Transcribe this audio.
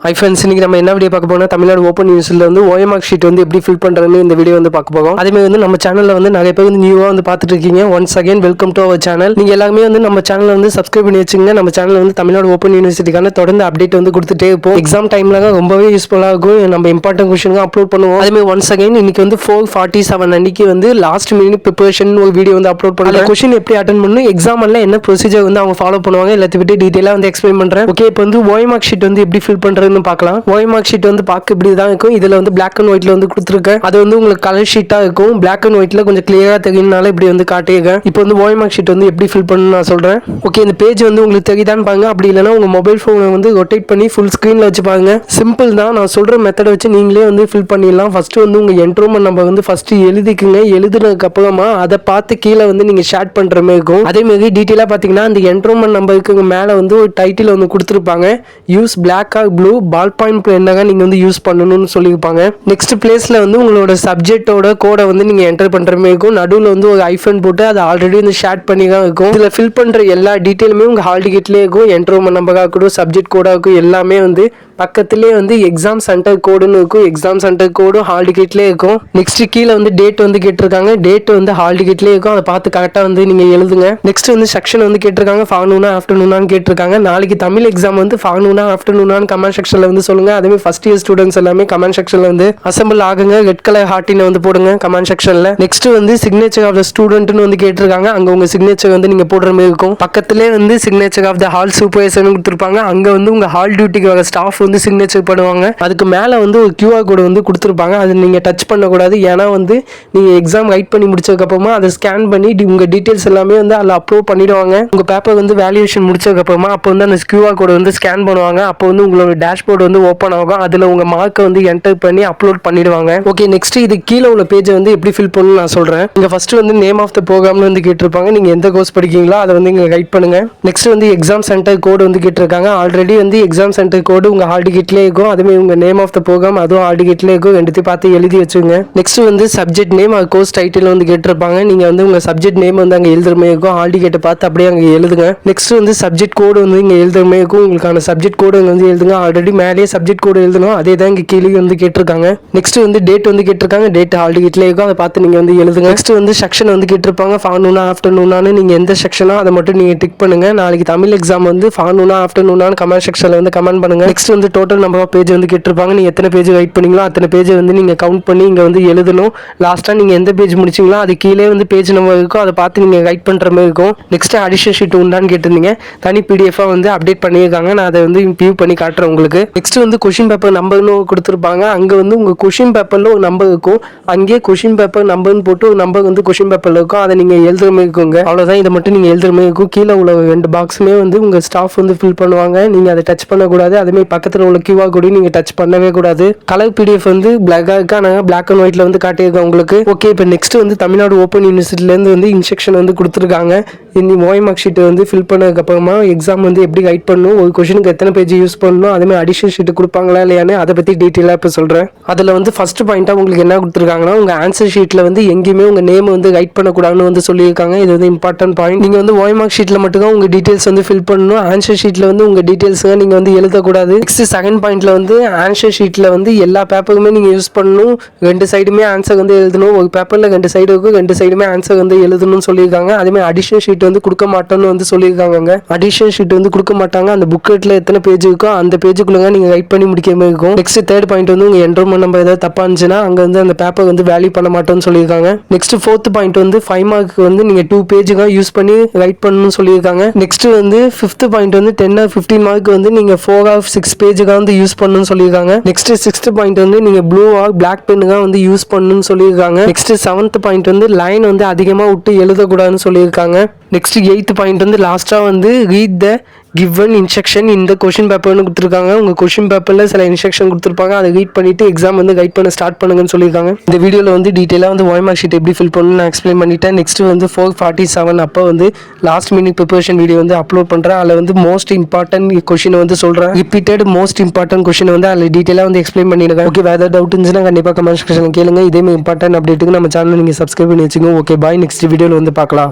Hi friends, இன்னைக்கு நம்ம என்ன வீடியோ பார்க்க போனால் தமிழ்நாடு ஓப்பன் யூனிவர்சிட்டியில் வந்து ஓஎம்ஆர் ஷீட் வந்து எப்படி ஃபில் பண்ணுறதுன்னு இந்த வீடியோ வந்து பார்க்க போகும். அதேமாதிரி வந்து நம்ம சேனலில் வந்து நிறைய பேர் வந்து நியூவாக வந்து பார்த்துட்டு இருக்கீங்க. Once again welcome to our channel. நீங்கள் எல்லாமே வந்து நம்ம சேனலில் வந்து சப்ஸ்கிரைப் பண்ணி வச்சுங்க. நம்ம சேனலில் வந்து தமிழ்நாடு ஓப்பன் யூனிவர்சிட்டிக்கான தொடர்ந்து அப்டேட் வந்து கொடுத்துட்டே இருப்போம். எக்ஸாம் டைமில் ரொம்பவே யூஸ்ஃபுல்லாக இருக்கும். நம்ம இம்பார்ட்டன்ட் கொஸ்டின் அப்லோட் பண்ணுவோம். அதேமாதிரி ஒன்ஸ் அகைன் இன்னைக்கு வந்து 4:47 அன்னைக்கு வந்து லாஸ்ட் மினிட் ப்ரிப்பரேஷன் ஒரு வீடியோ வந்து அப்லோட் பண்ணுறேன். கொஸ்டின் எப்படி அட்டன் பண்ணணும், எக்ஸாம் எல்லாம் என்ன ப்ரொசீஜர் வந்து அவங்க ஃபாலோ பண்ணுவாங்க எல்லாத்தையும் பற்றி டீட்டெயிலாக வந்து எக்ஸ்பிளைன் பண்ணுறேன். ஓகே, இப்போ வந்து ஓஎம்ஆர் ஷீட் வந்து எப்படி ஃபில் பண்ணுறதுன்னு பார்க்கலாம். மார்க் ஷீட் வந்து பார்க்க இப்படி தான் இருக்கும். இதில் வந்து பிளாக் அண்ட் ஒயிட்ல வந்து கொடுத்துருக்கேன். அது வந்து உங்களுக்கு கலர் ஷீட்டாக இருக்கும். பிளாக் அண்ட் ஒயிட்ல கொஞ்சம் கிளியரா தெரியும்னால இப்படி வந்து காட்டியிருக்கேன். இப்போ வந்து மார்க் ஷீட் வந்து எப்படி ஃபில் பண்ணணும் நான் சொல்றேன். ஓகே, இந்த பேஜ் வந்து உங்களுக்கு தெரியுதான்னு பாருங்க. அப்படி இல்லைன்னா உங்க மொபைல் ஃபோனை வந்து ரொட்டேட் பண்ணி ஃபுல் ஸ்க்ரீன்ல வச்சு பாருங்க. சிம்பிள் தான். நான் சொல்ற மெத்தடை வச்சு நீங்களே வந்து ஃபில் பண்ணிடலாம். ஃபர்ஸ்ட் வந்து உங்க என்ட்ரோமெண்ட் நம்பர் வந்து ஃபர்ஸ்ட் எழுதிக்குங்க. எழுதுனதுக்கு அப்புறமா அதை பார்த்து கீழே வந்து நீங்க ஷேர் பண்ற மாதிரி இருக்கும். அதே மாதிரி டீட்டெயிலா பாத்தீங்கன்னா அந்த என்ட்ரோமெண்ட் நம்பருக்கு மேல வந்து ஒரு டைட்டில் வந்து கொடுத்துருப்பாங்க. Use black or blue ball point என்னங்க நீங்க வந்து யூஸ் பண்ணணும்னு சொல்லியிருப்பாங்க. நெக்ஸ்ட் பிளேஸ்ல வந்து உங்களோட சப்ஜெக்டோட கோடை வந்து நீங்க என்டர் பண்ற மாதிரி இருக்கும். நடுவில் வந்து ஒரு ஐஃபன் போட்டு அதை ஆல்ரெடி வந்து ஷேர் பண்ணி தான் இருக்கும். இதுல ஃபில் பண்ற எல்லா டீட்டெயிலுமே உங்க ஹால் டிக்கெட்லேயே இருக்கும். என்ட்ரோமெண்ட் நம்பராக இருக்கட்டும், சப்ஜெக்ட் கோடா இருக்கும், எல்லாமே வந்து பக்கத்திலே வந்து எக்ஸாம் சென்டர் கோடுன்னு இருக்கும். எக்ஸாம் சென்டர் கோடும் ஹால் டிக்கெட்லேயே இருக்கும். நெக்ஸ்ட் கீழே வந்து டேட் வந்து கேட்டிருக்காங்க. டேட் வந்து ஹால் டிக்கெட்லேயே இருக்கும். அதை பார்த்து கரெக்டாக வந்து நீங்க எழுதுங்க. நெக்ஸ்ட் வந்து செக்ஷன் வந்து கேட்டிருக்காங்க. ஃபார்னூனா ஆஃப்டர்நூனான்னு கேட்டிருக்காங்க. நாளைக்கு தமிழ் எக்ஸாம் வந்து ஃபார்னூனா ஆஃப்டர்நூனான்னு கமெண்ட் செக்ஷன்ல வந்து சொல்லுங்க. அதே ஃபர்ஸ்ட் இயர் ஸ்டூடெண்ட்ஸ் எல்லாமே கமெண்ட் செக்ஷன்ல வந்து அசெம்பிள் ஆகுங்க. ரெட் கலர் ஹார்ட்டின் வந்து போடுங்க கமெண்ட் செக்ஷன்ல. நெக்ஸ்ட் வந்து சிக்னேச்சர் ஆஃப் த ஸ்டூடெண்ட்னு வந்து கேட்டிருக்காங்க. அங்க உங்க சிக்னேச்சர் வந்து நீங்க போடுற மாதிரி இருக்கும். பக்கத்திலே வந்து சிக்னேச்சர் ஆஃப் த ஹால் சூப்பர்வைசர்னு கொடுத்துருப்பாங்க. அங்க வந்து உங்க ஹால் டியூட்டிக்கு வர ஸ்டாஃப் வந்து சிக்னேச்சர் பண்ணுவாங்க. அதுக்கு மேல வந்து ஒரு QR கோடு வந்து கொடுத்துருப்பாங்க. அது நீங்க டச் பண்ணக்கூடாது. ஏன்னா வந்து நீங்க எக்ஸாம் ரைட் பண்ணி முடிச்சதுக்கு அப்புறமா அதை ஸ்கேன் பண்ணி உங்க டீடைல்ஸ் எல்லாமே வந்து அதில் அப்லோட் பண்ணிடுவாங்க. உங்க பேப்பர் வந்து வேல்யூவேஷன் முடிச்சதுக்கு அப்புறமா அப்போ வந்து அந்த QR கோடு வந்து ஸ்கேன் பண்ணுவாங்க. அப்போ வந்து உங்களோட டேஷ்போர்டு வந்து ஓப்பன் ஆகும். அதுல உங்க மார்க்கை வந்து என்டர் பண்ணி அப்லோட் பண்ணிடுவாங்க. ஓகே, நெக்ஸ்ட் இது கீழே உள்ள பேஜை வந்து எப்படி ஃபில் பண்ணணும் நான் சொல்றேன். இங்க ஃபர்ஸ்ட் வந்து நேம் ஆஃப் த ப்ரோக்ராம்னு வந்து கேட்டிருப்பாங்க. நீங்க எந்த கோர்ஸ் படிக்கீங்களோ அதை வந்து இங்க ரைட் பண்ணுங்க. நெக்ஸ்ட் வந்து எக்ஸாம் சென்டர் கோடு வந்து கேட்டிருக்காங்க. ஆல்ரெடி வந்து எக்ஸாம் சென்டர் கோடு உங்க ஹால் டிக்கெட்லேயே இருக்கும். அதுவே உங்க நேம் ஆஃப் த ப்ரோக்ராம் அதுவும் ஹால் டிக்கெட்லேயே இருக்கும். ரெண்டுத்தையும் பார்த்து எழுதி வச்சுங்க. நெக்ஸ்ட் வந்து சப்ஜெக்ட் நேம் அது கோர்ஸ் டைட்டில் வந்து கேட்டிருப்பாங்க. நீங்க வந்து உங்க சப்ஜெக்ட் நேம் வந்து அங்கே எழுதுற மாதிரி இருக்கும். ஹால் டிக்கெட்டை பார்த்து அப்படியே அங்கே எழுதுங்க. நெக்ஸ்ட் வந்து சப்ஜெக்ட் கோடு வந்து இங்க எழுதுற மாதிரி இருக்கும். உங்களுக்கான சப்ஜெக்ட் கோடு வந்து எழுதுங்க. ஆல்ரெடி மேலேயே சப்ஜெக்ட் கோடு எழுதணும். அதே தான் இங்க கீழே வந்து கேட்டிருக்காங்க. நெக்ஸ்ட் வந்து டேட் வந்து கேட்டிருக்காங்க. டேட் ஹால் டிக்கெட்லேயே இருக்கும். அதை பார்த்து நீங்க வந்து எழுதுங்க. நெக்ஸ்ட் வந்து செக்ஷன் வந்து கேட்டிருப்பாங்க. ஃபார்னூனா ஆஃப்டர்நூனான்னு நீங்க எந்த செக்ஷனோ அதை மட்டும் நீங்க டிக் பண்ணுங்க. நாளைக்கு தமிழ் எக்ஸாம் வந்து ஃபார்னூனா ஆஃப்டர்நூனான்னு கமெண்ட் செக்ஷன்ல வந்து கமெண்ட் பண்ணுங்க. நெக்ஸ்ட் வந்து டோட்டல் நம்பர் ஆஃப் பேஜ் வந்து கேட்டிருப்பாங்க. நீங்க எத்தனை பேஜ் ரைட் பண்ணீங்களோ அத்தனை பேஜ் வந்து நீங்க கவுண்ட் பண்ணி இங்க வந்து எழுதணும். லாஸ்டா நீங்க எந்த பேஜ் முடிச்சீங்களோ அது கீழே வந்து பேஜ் நம்பர் இருக்கும். அதை பார்த்து நீங்க ரைட் பண்ற மாதிரி இருக்கும். நெக்ஸ்ட் அடிஷன் ஷீட் உண்டான்னு கேட்டிருந்தீங்க. தனி PDF வந்து அப்டேட் பண்ணியிருக்காங்க. நான் அதை வந்து வியூ பண்ணி காட்டுறேன் உங்களுக்கு. நெக்ஸ்ட் வந்து கொஸ்டின் பேப்பர் நம்பர்னு கொடுத்துருப்பாங்க. அங்க வந்து உங்க கொஸ்டின் பேப்பர்ல ஒரு நம்பர் இருக்கும். அங்கேயே கொஸ்டின் பேப்பர் நம்பர்னு போட்டு ஒரு நம்பர் வந்து கொஸ்டின் பேப்பர்ல இருக்கும். அதை நீங்க எழுதுற மாதிரி இருக்குங்க. அவ்வளவுதான். இதை மட்டும் நீங்க எழுதுற மாதிரி இருக்கும். கீழே உள்ள 2 பாக்ஸுமே வந்து உங்க ஸ்டாஃப் வந்து ஃபில் பண்ணுவாங்க. நீங்க அதை டச் பண்ணக்கூடாது. அதே மாதிரி பக்கத்துல உள்ள QR கோடு நீங்க டச் பண்ணவே கூடாது. கலர் PDF வந்து பிளாக் அண்ட் ஒயிட்ல வந்து காட்டியிருக்கேன் உங்களுக்கு. ஓகே, இப்போ நெக்ஸ்ட் வந்து தமிழ்நாடு ஓப்பன் யூனிவர்சிட்டில இருந்து வந்து இன்ஸ்ட்ரக்ஷன் வந்து கொடுத்துருக்காங்க. இந்த மார்க் ஷீட் வந்து ஃபில் பண்ணதுக்கு அப்புறமா எக்ஸாம் வந்து எப்படி ரைட் பண்ணணும், ஒரு கொஸ்டினுக்கு எத்தனை பேஜ் யூஸ் பண்ணணும், அதே மாதிரி அடிஷன் ஷீட் கொடுப்பாங்களா இல்லையான்னு அதை பத்தி டீட்டெயிலா இப்போ சொல்றேன். அதுல வந்து ஃபர்ஸ்ட் பாயிண்டா உங்களுக்கு என்ன கொடுத்துருக்காங்கன்னா உங்க ஆன்சர் ஷீட்ல வந்து எங்கேயுமே உங்க நேம் வந்து ரைட் பண்ணக்கூடாதுன்னு வந்து சொல்லியிருக்காங்க. இது வந்து இம்பார்ட்டன்ட் பாயிண்ட். நீங்க வந்து மார்க் ஷீட்ல மட்டும் தான் உங்க டீடைல்ஸ் வந்து ஃபில் பண்ணணும். ஆன்சர் ஷீட்ல வந்து உங்க டீடைல்ஸ் நீங்க வந்து எழுதக்கூடாது. நெக்ஸ்ட் செகண்ட் பாயிண்ட்ல வந்து ஆன்சர் ஷீட்ல வந்து எல்லா பேப்பருமே நீங்க யூஸ் பண்ணணும். 2 சைடுமே ஆன்சர் வந்து எழுதணும். ஒரு பேப்பர்ல 2 சைடு இருக்கும். 2 சைடுமே ஆன்சர் வந்து எழுதணும்னு சொல்லியிருக்காங்க. அதே மாதிரி அடிஷன் ஷீட் வந்து கொடுக்க மாட்டோம்னு வந்து சொல்லியிருக்காங்க. அடிஷன் ஷீட் வந்து கொடுக்க மாட்டாங்க. அந்த புக்லெட்ல எத்தனை பேஜ் இருக்கோ அந்த பேஜுக்குள்ள நீங்க ரைட் பண்ணி முடிக்கிற மாதிரி இருக்கும். நெக்ஸ்ட் தேர்ட் பாயிண்ட் வந்து உங்க என்ரோல்மெண்ட் நம்பர் ஏதாவது தப்பா இருந்துச்சுன்னா அங்க வந்து அந்த பேப்பர் வந்து வேல்யூ பண்ண மாட்டோம்னு சொல்லியிருக்காங்க. நெக்ஸ்ட் ஃபோர்த் பாயிண்ட் வந்து 5 மார்க் வந்து நீங்க 2 பேஜுக்கு யூஸ் பண்ணி ரைட் பண்ணணும்னு சொல்லியிருக்காங்க. நெக்ஸ்ட் வந்து 5th பாயிண்ட் வந்து 10 or 15 மார்க் வந்து நீங்க 4 or 6 பேஜுக்கு வந்து யூஸ் பண்ணணும்னு சொல்லியிருக்காங்க. நெக்ஸ்ட் 6th பாயிண்ட் வந்து நீங்க ப்ளூ ஆர் பிளாக் பென் தான் வந்து யூஸ் பண்ணணும்னு சொல்லியிருக்காங்க. நெக்ஸ்ட் 7th பாயிண்ட் வந்து லைன் வந்து அதிகமா விட்டு எழுதக்கூடாதுன்னு சொல்லியிருக்காங்க. நெக்ஸ்ட் 8th பாயிண்ட் வந்து லாஸ்டா வந்து ரீட் த கிவன் இன்ஸ்ட்ரக்ஷன் இந்த கொஸ்டின் பேப்பர்னு கொடுத்துருக்காங்க. உங்க கொஸ்டின் பேப்பர்ல சில இன்ஸ்ட்ரக்ஷன் கொடுத்துருப்பாங்க. அதை ரீட் பண்ணிட்டு எக்ஸாம் வந்து ரைட் பண்ண ஸ்டார்ட் பண்ணுங்கன்னு சொல்லியிருக்காங்க. இந்த வீடியோல வந்து டீடைலா வந்து மார்க் ஷீட் எப்படி ஃபில் பண்ணணும்னு நான் எக்ஸ்பிளைன் பண்ணிட்டேன். நெக்ஸ்ட் வந்து 4:47 அப்போ வந்து லாஸ்ட் மினிட் ப்ரிப்பரேஷன் வீடியோ வந்து அப்லோட் பண்றேன். அதில் வந்து மோஸ்ட் இம்பார்ட்டன்ட் கொஸ்டின் வந்து சொல்றேன். ரிப்பீட்டட் மோஸ்ட் இம்பார்ட்டன்ட் கொஸ்டின் வந்து அதில் டீடைலா வந்து எக்ஸ்பிளைன் பண்ணிருக்கேன். ஓகே, வேற டவுட் இருந்துச்சுன்னா கண்டிப்பா கமெண்ட் செக்ஷன்ல கேளுங்க. இதே மாதிரி இம்பார்ட்டன்ட் அப்டேட்டுக்கு நம்ம சேனல் நீங்க சப்ஸ்கிரைப் பண்ணி வச்சுக்கோங்க. ஓகே, பாய். நெக்ஸ்ட் வீடியோல வந்து பார்க்கலாம்.